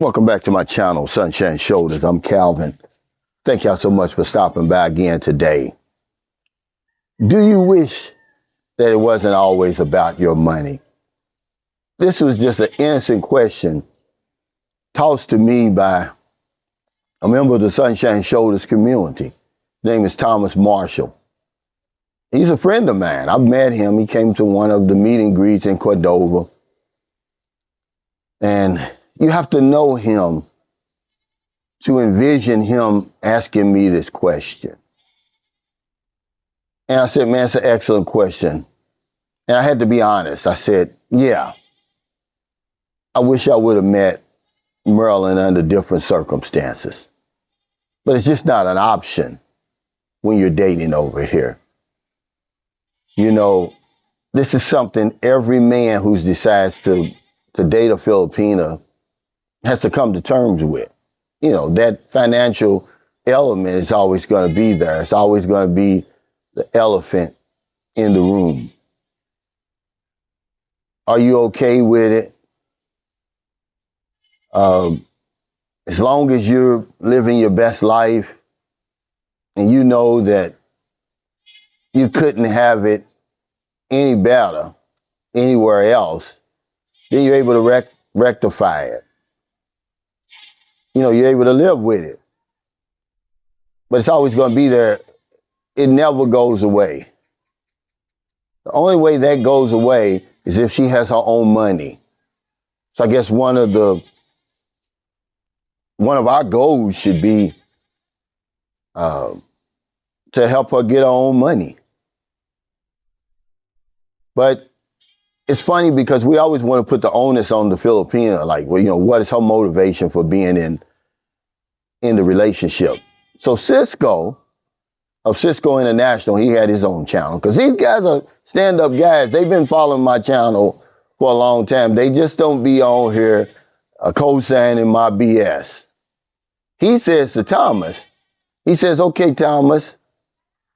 Welcome back to my channel, Sunshine Shoulders. I'm Calvin. Thank y'all so much for stopping by again today. Do you wish that it wasn't always about your money? This was just an innocent question tossed to me by a member of the Sunshine Shoulders community. His name is Thomas Marshall. He's a friend of mine. I've met him. He came to one of the meet and greets in Cordova. And you have to know him to envision him asking me this question. And I said, man, it's an excellent question. And I had to be honest. I said, yeah, I wish I would have met Marilyn under different circumstances. But it's just not an option when you're dating over here. You know, this is something every man who decides to date a Filipina has to come to terms with. You know, that financial element is always going to be there. It's always going to be the elephant in the room. Are you okay with it? As long as you're living your best life and you know that you couldn't have it any better anywhere else, then you're able to rectify it. You know, you're able to live with it. But it's always going to be there. It never goes away. The only way that goes away is if she has her own money. So I guess one of our goals should be to help her get her own money. But it's funny because we always want to put the onus on the Filipina, like, well, you know, what is her motivation for being in the relationship? So Cisco, of Cisco International, he had his own channel. Because these guys are stand-up guys. They've been following my channel for a long time. They just don't be on here co-signing my BS. He says to Thomas, he says, okay, Thomas,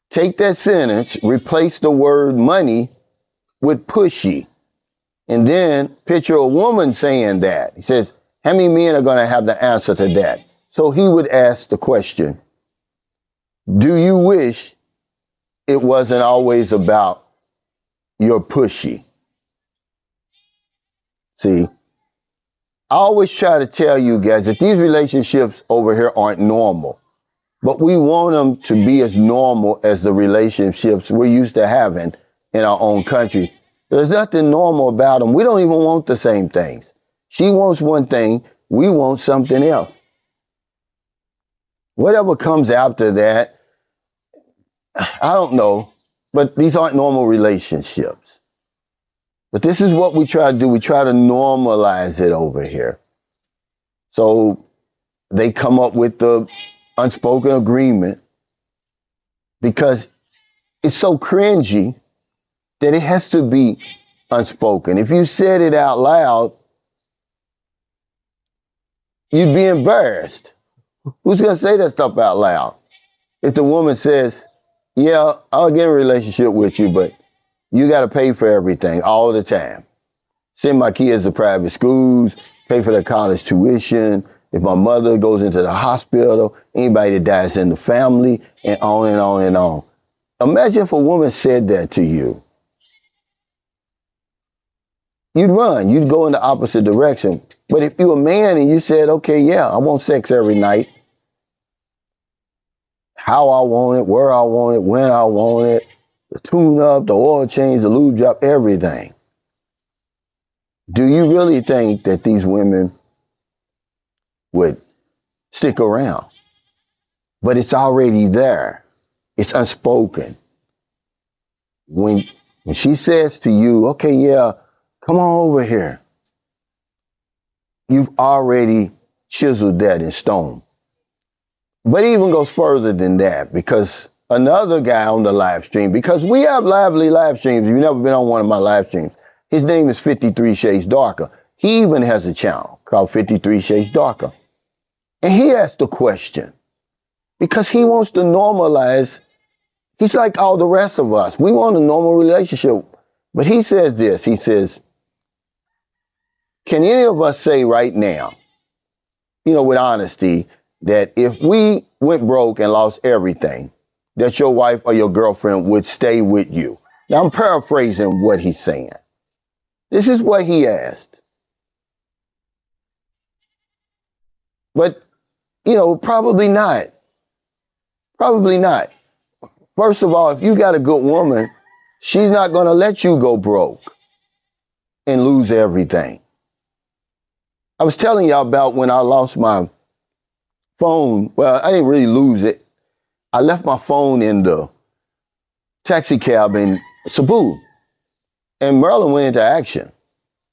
take that sentence, replace the word money with pushy. And then picture a woman saying that. He says, how many men are going to have the answer to that? So he would ask the question, do you wish it wasn't always about your pushy? See, I always try to tell you guys that these relationships over here aren't normal, but we want them to be as normal as the relationships we're used to having in our own country. There's nothing normal about them. We don't even want the same things. She wants one thing, we want something else. Whatever comes after that, I don't know, but these aren't normal relationships. But this is what we try to do. We try to normalize it over here. So they come up with the unspoken agreement because it's so cringy that it has to be unspoken. If you said it out loud, you'd be embarrassed. Who's going to say that stuff out loud? If the woman says, yeah, I'll get in a relationship with you, but you got to pay for everything all the time. Send my kids to private schools, pay for their college tuition. If my mother goes into the hospital, anybody that dies in the family, and on and on and on. Imagine if a woman said that to you. You'd run. You'd go in the opposite direction. But if you're a man and you said, okay, yeah, I want sex every night, how I want it, where I want it, when I want it, the tune-up, the oil change, the lube job, everything. Do you really think that these women would stick around? But it's already there. It's unspoken. When she says to you, okay, yeah, come on over here, you've already chiseled that in stone. But it even goes further than that, because another guy on the live stream, because we have lively live streams. If you've never been on one of my live streams, his name is 53 Shades Darker. He even has a channel called 53 Shades Darker. And he asked the question because he wants to normalize. He's like all the rest of us. We want a normal relationship. But he says this, he says, can any of us say right now with honesty, that if we went broke and lost everything, that your wife or your girlfriend would stay with you. Now, I'm paraphrasing what he's saying. This is what he asked. But, probably not. Probably not. First of all, if you got a good woman, she's not going to let you go broke and lose everything. I was telling y'all about when I lost my phone. Well, I didn't really lose it. I left my phone in the taxi cab in Cebu, and Marilyn went into action.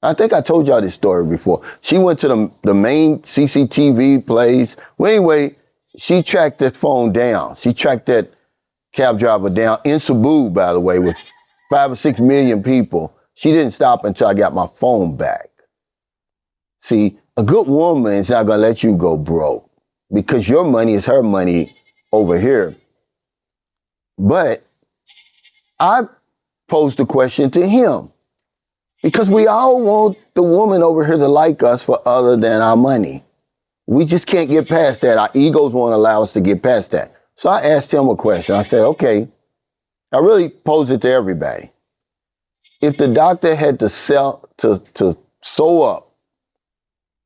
I think I told y'all this story before. She went to the main CCTV place. Well, anyway, she tracked that phone down. She tracked that cab driver down in Cebu, by the way, with 5 or 6 million people. She didn't stop until I got my phone back. See, a good woman is not going to let you go broke because your money is her money over here. But I posed the question to him because we all want the woman over here to like us for other than our money. We just can't get past that. Our egos won't allow us to get past that. So I asked him a question. I said, okay, I really posed it to everybody. If the doctor had to sew up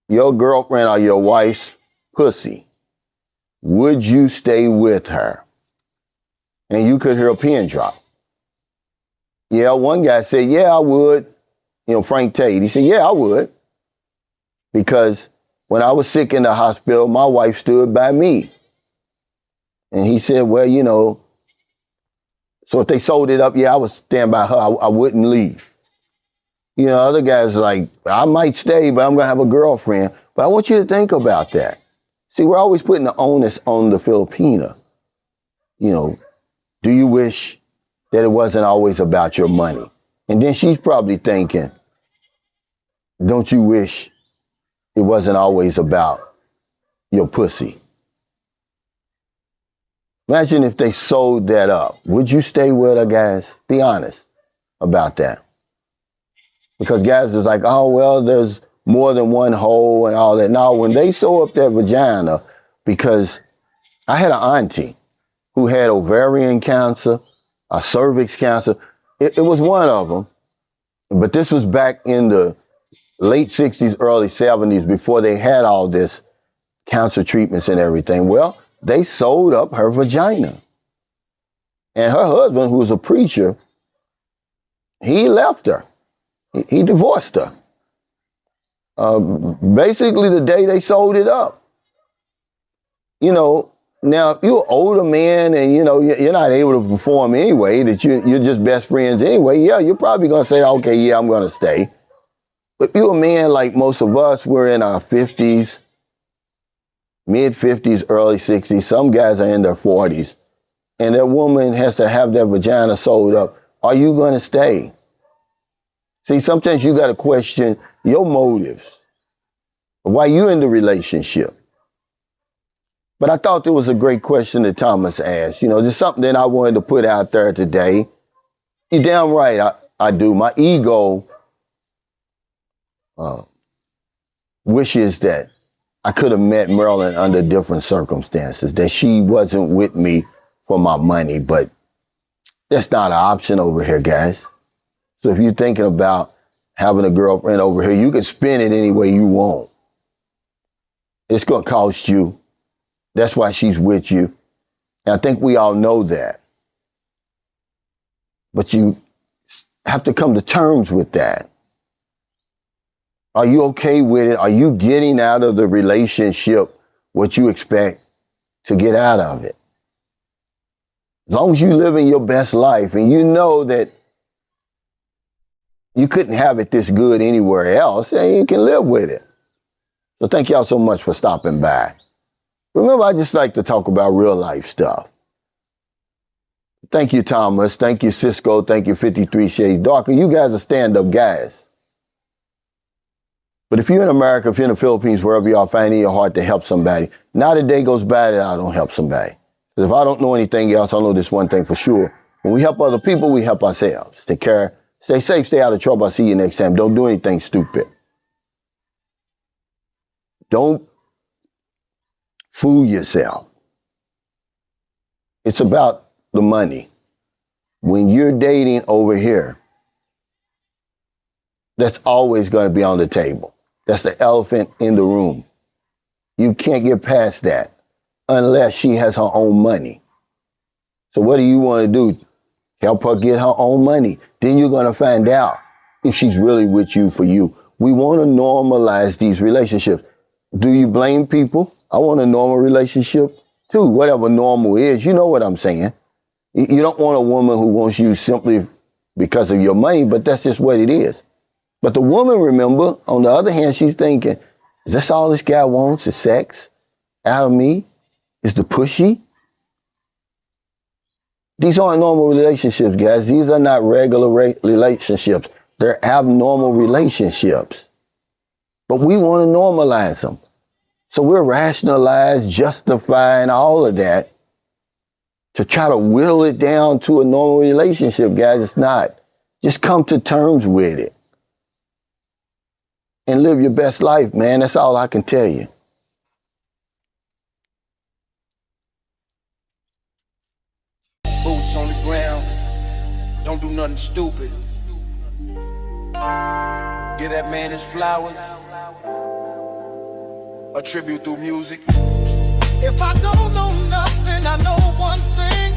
your girlfriend or your wife's pussy, would you stay with her? And you could hear a pin drop. Yeah, one guy said, yeah, I would. Frank Tate. He said, yeah, I would. Because when I was sick in the hospital, my wife stood by me. And he said, well, so if they sold it up, yeah, I would stand by her. I wouldn't leave. Other guys are like, I might stay, but I'm going to have a girlfriend. But I want you to think about that. See, we're always putting the onus on the Filipina. Do you wish that it wasn't always about your money? And then she's probably thinking, don't you wish it wasn't always about your pussy? Imagine if they sold that up. Would you stay with her, guys? Be honest about that. Because guys is like, oh, well, there's more than one hole and all that. Now, when they sew up their vagina, because I had an auntie who had ovarian cancer, a cervix cancer. It was one of them. But this was back in the late 60s, early 70s, before they had all this cancer treatments and everything. Well, they sewed up her vagina. And her husband, who was a preacher, he left her. He divorced her. Basically, the day they sewed it up. Now, if you're an older man and, you're not able to perform anyway, that you're just best friends anyway, yeah, you're probably going to say, okay, yeah, I'm going to stay. But if you're a man like most of us, we're in our 50s, mid-50s, early 60s. Some guys are in their 40s. And that woman has to have their vagina sewed up. Are you going to stay? See, sometimes you got to question your motives. Why you in the relationship? But I thought there was a great question that Thomas asked. There's something that I wanted to put out there today. You're damn right, I do. My ego wishes that I could have met Marilyn under different circumstances, that she wasn't with me for my money. But that's not an option over here, guys. So if you're thinking about having a girlfriend over here, you can spend it any way you want. It's going to cost you. That's why she's with you. And I think we all know that. But you have to come to terms with that. Are you okay with it? Are you getting out of the relationship what you expect to get out of it? As long as you're living your best life and you know that you couldn't have it this good anywhere else, and you can live with it. So thank y'all so much for stopping by. Remember, I just like to talk about real life stuff. Thank you, Thomas. Thank you, Cisco. Thank you, 53 Shades Darker. You guys are stand-up guys. But if you're in America, if you're in the Philippines, wherever you are, finding your heart to help somebody, not a day goes by that I don't help somebody. Because if I don't know anything else, I know this one thing for sure. When we help other people, we help ourselves. Take care. Stay safe. Stay out of trouble. I'll see you next time. Don't do anything stupid. Don't fool yourself. It's about the money. When you're dating over here, that's always going to be on the table. That's the elephant in the room. You can't get past that unless she has her own money. So what do you want to do? Help her get her own money. Then you're going to find out if she's really with you for you. We want to normalize these relationships. Do you blame people? I want a normal relationship too. Whatever normal is, you know what I'm saying. You don't want a woman who wants you simply because of your money, but that's just what it is. But the woman, remember, on the other hand, she's thinking, is this all this guy wants is sex out of me? Is the pushy? These aren't normal relationships, guys. These are not regular relationships. They're abnormal relationships. But we want to normalize them. So we're rationalizing, justifying all of that to try to whittle it down to a normal relationship, guys. It's not. Just come to terms with it and live your best life, man. That's all I can tell you. Boots on the ground, don't do nothing stupid. Give that man his flowers, a tribute through music. If I don't know nothing, I know one thing.